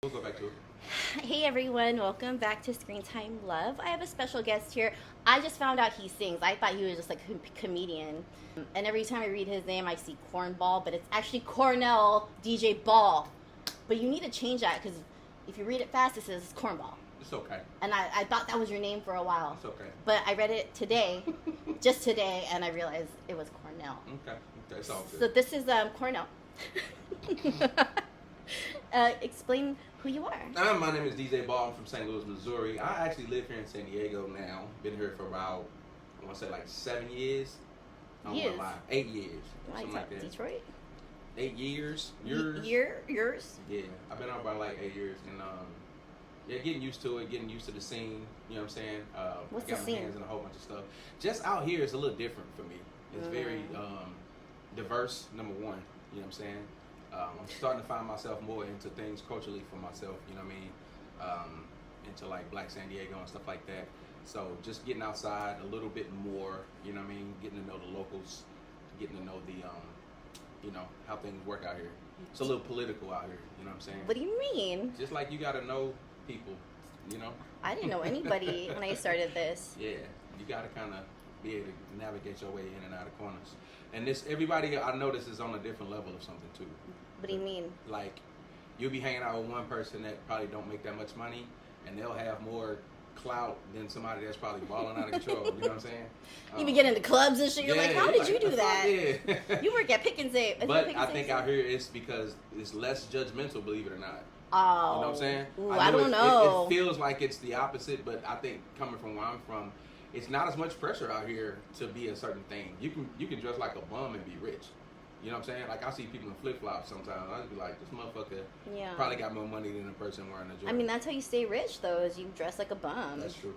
We'll go back to it. Hey everyone, welcome back to Screen Time Love. I have a special guest here. I just found out he sings. I thought he was just like a comedian. And every time I read his name, I see Cornball, but it's actually Cornell DJ Ball. But you need to change that because if you read it fast, it says Cornball. It's okay. And I thought that was your name for a while. It's okay. But I read it today, just today, and I realized it was Cornell. Okay, it's all good. So this is Cornell. Explain who you are. My name is DJ Ball. I'm from St. Louis, Missouri. I actually live here in San Diego now. Been here for about, I want to say like 7 years. I don't want to lie. 8 years. Something like that. Detroit? 8 years. Yours? Yeah, I've been out about like 8 years. And yeah, getting used to it, getting used to the scene. You know what I'm saying? What's I got the my scene? hands in a whole bunch of stuff. Just out here is a little different for me. It's very diverse, number one. You know what I'm saying? I'm starting to find myself more into things culturally for myself, you know what I mean? Into like Black San Diego and stuff like that. So just getting outside a little bit more, you know what I mean? Getting to know the locals, getting to know the, you know, how things work out here. It's a little political out here, you know what I'm saying? What do you mean? Just like you gotta know people, you know? I didn't know anybody when I started this. Yeah, you gotta kind of be able to navigate your way in and out of corners. And this, everybody I notice is on a different level of something too. What do you mean? Like, you'll be hanging out with one person that probably don't make that much money, and they'll have more clout than somebody that's probably balling out of control. You know what I'm saying? You be getting into clubs and shit. You're like, how did you do that? Yeah. You work at Pick and Save. But I think out here it's because it's less judgmental, believe it or not. Oh. You know what I'm saying? Ooh, I don't know. It feels like it's the opposite, but I think coming from where I'm from, it's not as much pressure out here to be a certain thing. You can dress like a bum and be rich. You know what I'm saying? Like, I see people in flip-flops sometimes. I just be like, this motherfucker probably got more money than the person wearing a Jordan. I mean, that's how you stay rich, though, is you dress like a bum. That's true.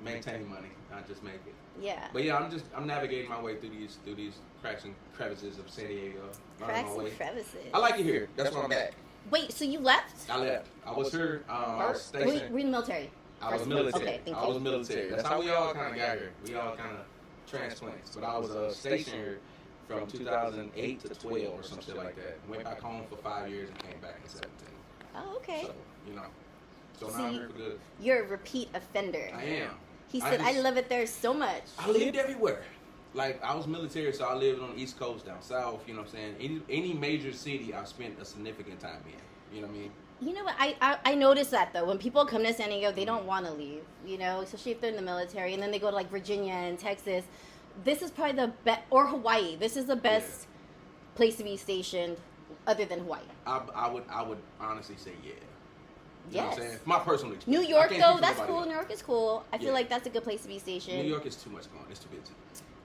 Maintain money, not just make it. Yeah. But yeah, I'm navigating my way through these cracks and crevices of San Diego. Cracks and crevices. I like it here. That's why I'm back. Wait, so you left? I left. I was here. I was stationed. Were you in the military? I was military. Okay, thank you. I was military. That's how we all kind of got here. We all kind of transplants. But I was stationed here from 2008 to 12 or some shit like that. Went back home for 5 years and came back in 17. Oh, okay. So, you know. So now I'm here for good. You're a repeat offender. I am. He said, I love it there so much. I lived everywhere. Like, I was military, so I lived on the East Coast, down south, you know what I'm saying? Any major city I spent a significant time in. You know what I mean? You know what? I noticed that, though. When people come to San Diego, they don't want to leave, you know, especially if they're in the military. And then they go to, like, Virginia and Texas. This is probably the best, or Hawaii. This is the best place to be stationed other than Hawaii. I would honestly say yeah. You know yes. what I'm saying? My personal experience. New York, though, that's cool. New York is cool. I feel like that's a good place to be stationed. New York is too much going. It's too busy.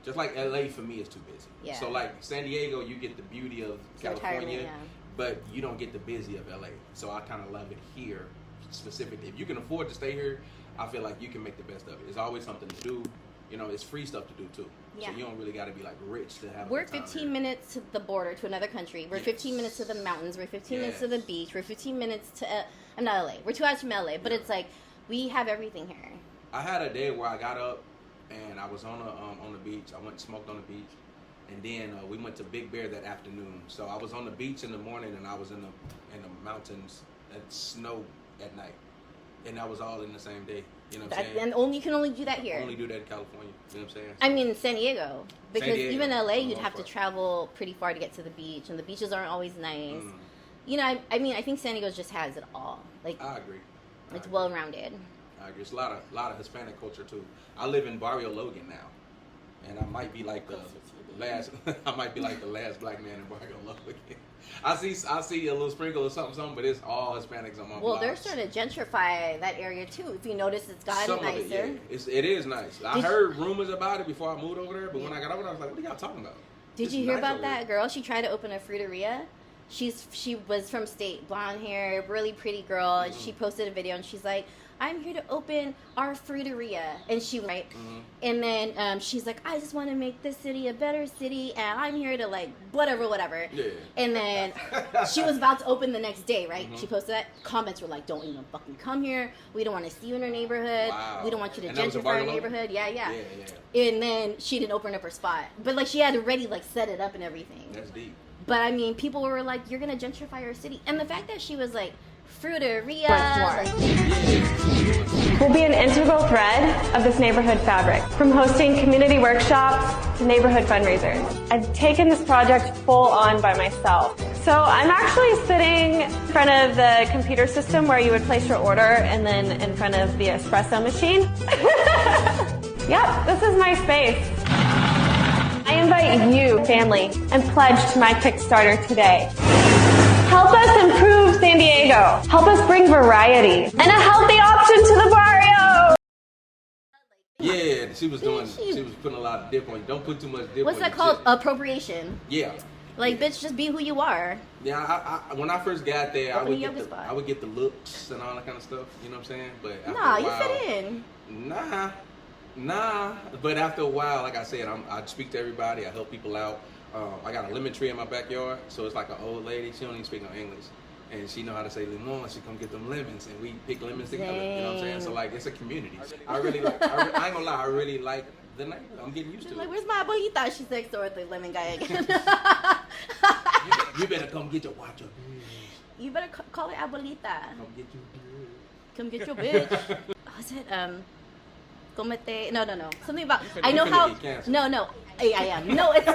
Just like LA for me is too busy. Yeah. So like San Diego, you get the beauty of California, but you don't get the busy of LA. So I kind of love it here specifically. If you can afford to stay here, I feel like you can make the best of it. There's always something to do. You know, it's free stuff to do too. Yeah. So you don't really got to be like rich to have. We're 15 minutes to the border to another country. We're 15 minutes to the mountains. We're 15 minutes to the beach. We're 15 minutes to I'm not LA. We're 2 hours from LA, but it's like we have everything here. I had a day where I got up and I was on the beach. I went and smoked on the beach, and then we went to Big Bear that afternoon. So I was on the beach in the morning and I was in the mountains and snow at night, and that was all in the same day. You know what I'm saying? And you can only do that here. Only do that in California. You know what I'm saying? I mean, San Diego. Because even LA, you'd have to far. Travel pretty far to get to the beach, and the beaches aren't always nice. You know, I mean, I think San Diego just has it all. Like, I agree. It's well-rounded. I agree. It's a lot of Hispanic culture too. I live in Barrio Logan now, and I might be like the last. I might be like the last black man in Barrio Logan. I see a little sprinkle or something, but it's all Hispanics on my block. Well, they're starting to gentrify that area too. If you notice, it's gotten nicer. It is nice. I heard rumors about it before I moved over there, but when I got over there, I was like, "What are y'all talking about?" Did you hear about that girl? She tried to open a fruiteria. She was from state, blonde hair, really pretty girl. And she posted a video and she's like, I'm here to open our fruiteria. And she and then she's like, I just want to make this city a better city, and I'm here to like whatever. Yeah. And then she was about to open the next day, right? She posted that. Comments were like, don't even fucking come here. We don't want to see you in our neighborhood. Wow. We don't want you to And that was gentrify our in neighborhood. Yeah. Yeah. And then she didn't open up her spot, but like she had already like set it up and everything. That's deep. But I mean, people were like, you're gonna gentrify our city. And the fact that she was like Fruiteria. Will be an integral thread of this neighborhood fabric, from hosting community workshops to neighborhood fundraisers. I've taken this project full on by myself. So I'm actually sitting in front of the computer system where you would place your order, and then in front of the espresso machine. Yep, this is my space. I invite you, family, and pledge to my Kickstarter today. Help us improve San Diego. Help us bring variety and a healthy option to the barrio. Yeah, she was putting a lot of dip on you. Don't put too much dip What's on that your called? shit. Appropriation. Yeah. Like, bitch, just be who you are. Yeah, I when I first got there, Open a yoga spot. I would get the looks and all that kind of stuff. You know what I'm saying? But after Nah, a you while, fit in. Nah. But after a while, like I said, I speak to everybody. I help people out. I got a lemon tree in my backyard, so it's like an old lady. She don't even speak no English, and she know how to say limon. She come get them lemons, and we pick lemons together. You know what I'm saying? So like, it's a community. I really like. I ain't gonna lie. I really like the neighborhood. I'm getting used to Like, it. where's my abuelita? She's next door with the lemon guy again. You better come get your watch up. You better call her abuelita. Come get your bitch. Come get your bitch. Was it comete? No. Something about. I You know finna how. get canceled. No. I am. No, it's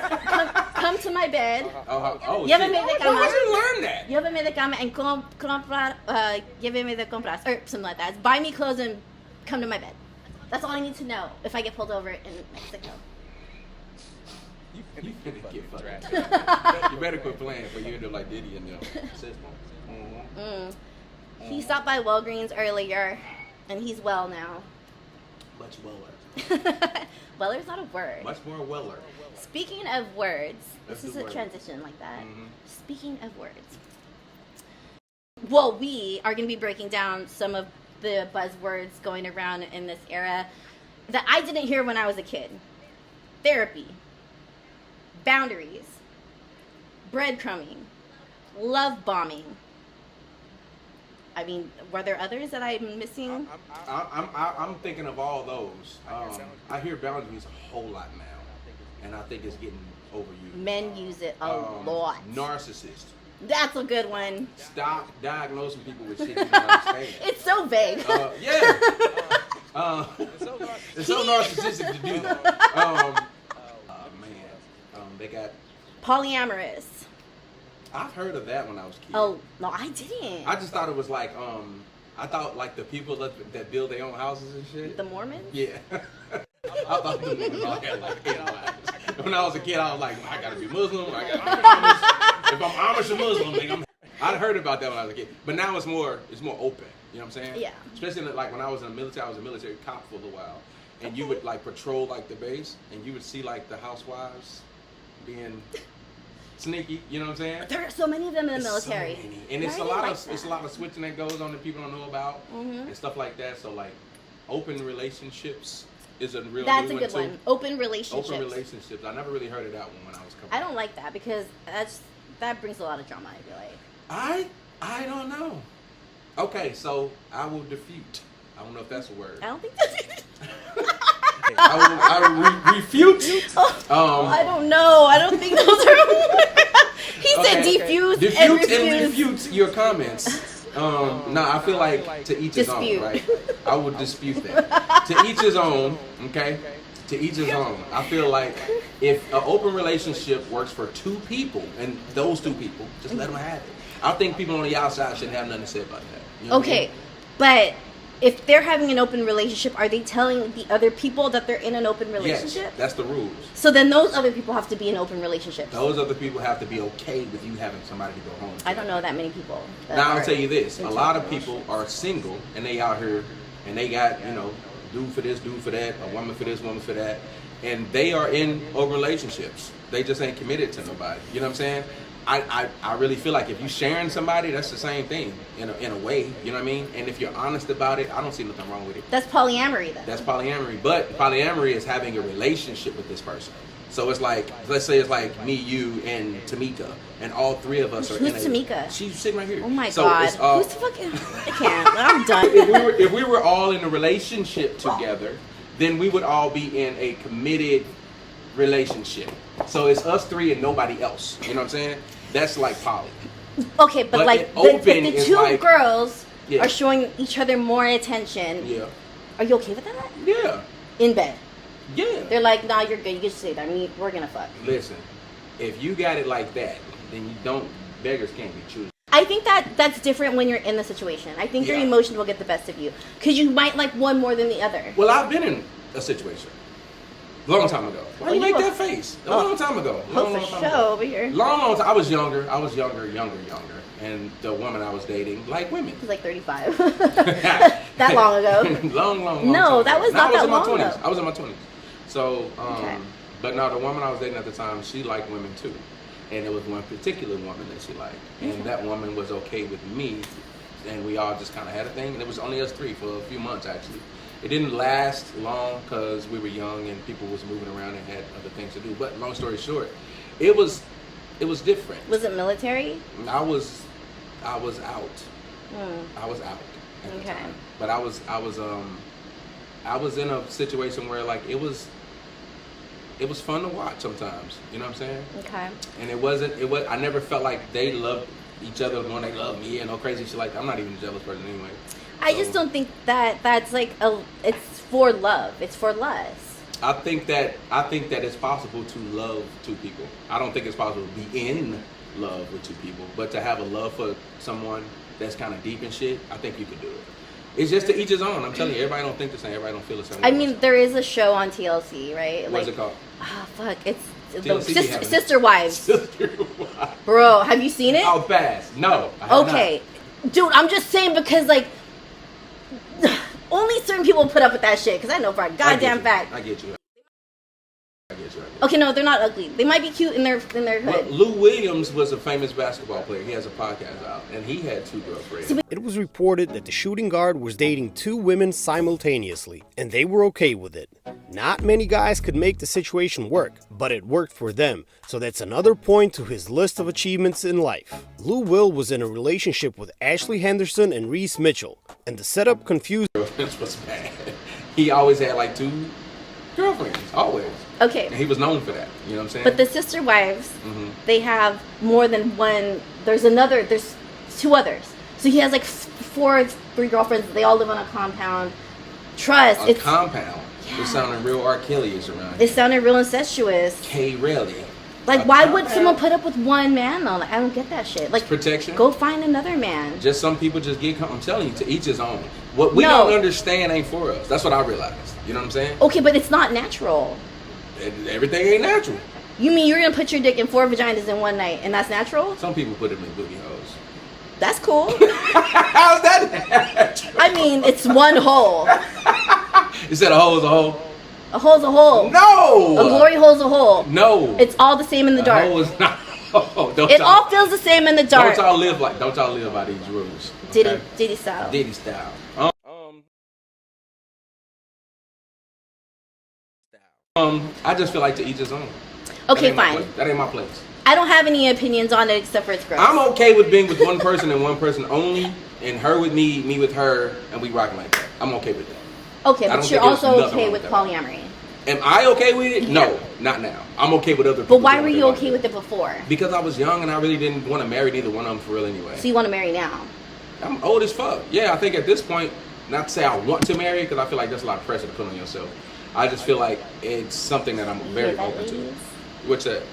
come to my bed. Oh, Llévame shit. de Where cama. did you learn that? Llévame de cama and comprar. Llévame de compras or something like that. Buy me clothes and come to my bed. That's all I need to know if I get pulled over in Mexico. You finna get fucked. You better quit playing for you end up like Diddy and them. He stopped by Walgreens earlier, and he's well now. Much weller. Weller's not a word. Much more weller. Speaking of words, Let's this is do a words. transition like that. Mhm. Speaking of words. Well, we are going to be breaking down some of the buzzwords going around in this era that I didn't hear when I was a kid. Therapy, boundaries, breadcrumbing, love bombing. I mean, were there others that I'm missing? I'm thinking of all those. I hear boundaries a whole lot now, and I think it's getting overused. Men use it a lot. Narcissist. That's a good one. Stop diagnosing people with shit you don't understand. It's so vague. Yeah. It's so narcissistic to do that. They got. Polyamorous. I've heard of that when I was a kid. Oh, no, I didn't. I just thought it was like, I thought like the people that build their own houses and shit. The Mormons? Yeah. I thought the niggas all had like 8 wives. When I was a kid, I was like, I gotta be Muslim. If I'm Amish or Muslim, nigga, I'd heard about that when I was a kid. But now it's more open. You know what I'm saying? Yeah. Especially like when I was in the military, I was a military cop for a little while. And you would like patrol like the base, and you would see like the housewives being sneaky, you know what I'm saying? There are so many of them in the There's military. so many. And it's Why a do lot they of like it's a that? lot of switching that goes on that people don't know about and stuff like that. So like open relationships is a real That's new a good too. one. Open relationships. Open relationships. I never really heard of that one when I was coming. I don't like that because that brings a lot of drama, I feel like. I don't know. Okay, so I will defute. I don't know if that's a word. I don't think that's I will refute. I don't know. I don't think those are He said defuse and Defute refuse. and refute your comments. No, I feel like to each his own, Dispute. right? I would dispute that. To each his own, okay? To each his own. I feel like if an open relationship works for two people, and those two people, just let them have it. I think people on the outside shouldn't have nothing to say about that. You know what I Okay, mean? but if they're having an open relationship, are they telling the other people that they're in an open relationship? Yes, that's the rules. So then those other people have to be in open relationships. Those other people have to be okay with you having somebody to go home to. I don't know that many people. that Now I'll are tell you this: a into lot of open people are single and they out here and they got, you know, dude for this, dude for that, a woman for this, woman for that, and they are in open relationships. They just ain't committed to nobody. You know what I'm saying? I really feel like if you sharing somebody, that's the same thing in a way. You know what I mean? And if you're honest about it, I don't see nothing wrong with it. That's polyamory, then. That's polyamory. But polyamory is having a relationship with this person. So it's like, let's say it's like me, you, and Tamika, and all three of us are Who's in a... Tamika? She's sitting right here. Oh my So god. it's, Who's the fucking... I can't. I'm done. if we were all in a relationship together, then we would all be in a committed relationship. So it's us three and nobody else. You know what I'm saying? That's like poly. Okay, but like the two like, girls yeah. are showing each other more attention. Yeah. Are you okay with that? Yeah. In bed. Yeah. They're like, nah, you're good. You can stay there. We're gonna fuck. Listen, if you got it like that, then you don't. Beggars can't be choosers. I think that's different when you're in the situation. I think your emotion will get the best of you because you might like one more than the other. Well, I've been in a situation long time ago. Why you make that face? A long time ago. Long time ago. Over here. Long time. I was younger. And the woman I was dating, like women. He was like 35. That long ago. long No, time that ago. was not that long ago. I was in my 20s. So, Okay. but no, the woman I was dating at the time, she liked women too. And there was one particular woman that she liked. And that woman was okay with me. And we all just kind of had a thing. And it was only us three for a few months, actually. It didn't last long because we were young and people was moving around and had other things to do. But long story short, it was different. Was it military? I was out. I was out at the time. But I was in a situation where like it was fun to watch sometimes. You know what I'm saying? Okay. And I never felt like they loved each other when they loved me and no crazy shit like that. I'm not even a jealous person anyway. I just don't think that's like it's for love. It's for lust. I think that it's possible to love two people. I don't think it's possible to be in love with two people, but to have a love for someone that's kind of deep and shit, I think you could do it. It's just to each his own. I'm telling you, everybody don't think the same. Everybody don't feel the same. I mean, there is a show on TLC, right? What's it called? Ah, fuck. It's TLC Sister Wives. Sister Wives. Bro, have you seen it? How fast? No. I have okay. Dude, I'm just saying because, like, only certain people put up with that shit because I know for a goddamn fact. I get you. Okay, no, they're not ugly. They might be cute in their hood. Well, Lou Williams was a famous basketball player. He has a podcast out, and he had two girlfriends. It was reported that the shooting guard was dating two women simultaneously, and they were okay with it. Not many guys could make the situation work, but it worked for them, so that's another point to his list of achievements in life. Lou Will was in a relationship with Ashley Henderson and Reese Mitchell, and the setup confused. This was bad. He always had like two girlfriends, always. Okay. And he was known for that. You know what I'm saying? But the Sister Wives, they have more than one. There's two others. So he has like three girlfriends. They all live on a compound. Trust. A compound. Yeah. It sounded real R. Kelly-ish around here. It sounded real incestuous. K-Relly. Like, why would someone put up with one man though? Like, I don't get that shit. Like, it's protection. Go find another man. Just some people just get. I'm telling you, to each his own. What we don't understand ain't for us. That's what I realized. You know what I'm saying? Okay, but it's not natural. Everything ain't natural. You mean you're gonna put your dick in 4 vaginas in one night, and that's natural? Some people put them in booty holes. That's cool. How's that natural? I mean, it's one hole. You said a hole is a hole? A hole's a hole. No! A glory hole's a hole. No. It's all the same in the dark. A hole is not. It all feels the same in the dark. Don't y'all live by these rules. Okay? Diddy style. Diddy style. I just feel like to each his own. Okay, fine. That ain't my place. I don't have any opinions on it except for it's gross. I'm okay with being with one person and one person only, and her with me with her, and we rocking like that. I'm okay with that. Okay, but you're also okay with polyamory. Am I okay with it? Yeah. No, not now. I'm okay with other people. But why were you okay with it before? Because I was young and I really didn't want to marry neither one of them for real anyway. So you want to marry now? I'm old as fuck. Yeah, I think at this point, not to say I want to marry, because I feel like there's a lot of pressure to put on yourself. I just feel like it's something that I'm very open to. What's that?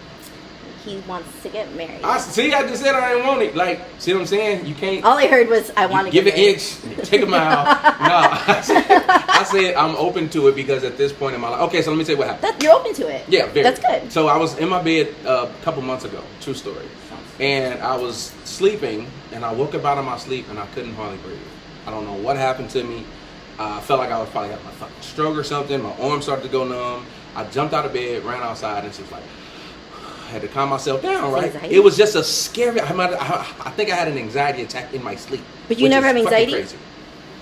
He wants to get married. I just said I didn't want it. Like, see what I'm saying? You can't. All I heard was I want to give an inch, take a mile. No, I said I'm open to it because at this point in my life. Okay, so let me tell you what happened. You're open to it. Yeah, very. That's good. So I was in my bed a couple months ago. True story. And I was sleeping, and I woke up out of my sleep, and I couldn't hardly breathe. I don't know what happened to me. I felt like I was probably having a fucking stroke or something. My arm started to go numb. I jumped out of bed, ran outside, and she was like, I had to calm myself down, right? Anxiety? It was just a scary. I think I had an anxiety attack in my sleep. But you never have anxiety? Crazy.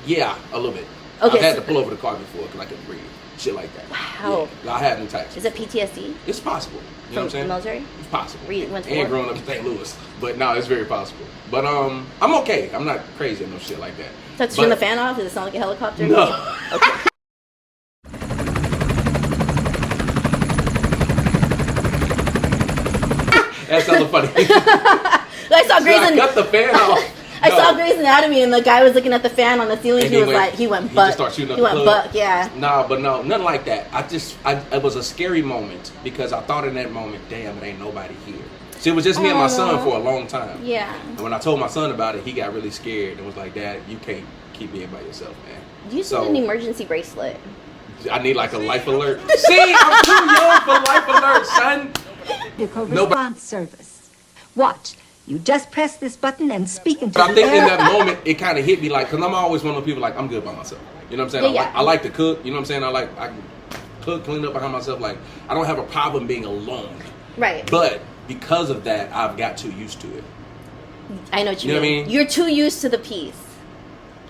Yeah, a little bit. Okay, I've had to pull over the car before because I couldn't breathe. Shit like that. Wow. Yeah, I have attacks. Is it PTSD? It's possible. You know what I'm saying? The military? It's possible. Went to and growing up in St. Louis. But no, it's very possible. But I'm okay. I'm not crazy or no shit like that. So turn the fan off? Does it sound like a helicopter? No. Okay. That's hella funny. I saw Grey's I cut the fan off. I saw Grey's Anatomy, and the guy was looking at the fan on the ceiling. And He went buck. Just started shooting up he went the club. buck, yeah. No, nothing like that. It was a scary moment because I thought in that moment, damn, it ain't nobody here. See, it was just me and my son for a long time. Yeah. And when I told my son about it, he got really scared and was like, Dad, you can't keep being by yourself, man. You need an emergency bracelet. I need like a life alert. See, I'm too young for life alert, son. Response service. Watch. You just press this button and speak into But I the think air. in that moment, it kind of hit me like, because I'm always one of those people like, I'm good by myself. You know what I'm saying? Yeah, I like to cook. You know what I'm saying? I can cook, clean up behind myself. Like, I don't have a problem being alone. Right. But because of that, I've got too used to it. I know what you know mean. what I mean? You're too used to the peace.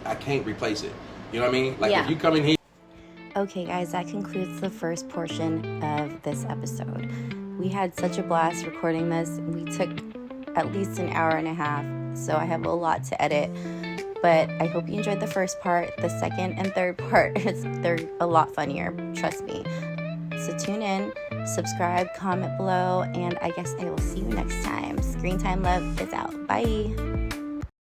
I can't replace it. You know what I mean? Like, Yeah. if you come in here. Okay, guys, that concludes the first portion of this episode. We had such a blast recording this. We took at least an hour and a half, so I have a lot to edit. But I hope you enjoyed the first part. The second and third part, they're a lot funnier, trust me. So tune in, subscribe, comment below, and I guess I will see you next time. Screen Time Love is out. Bye.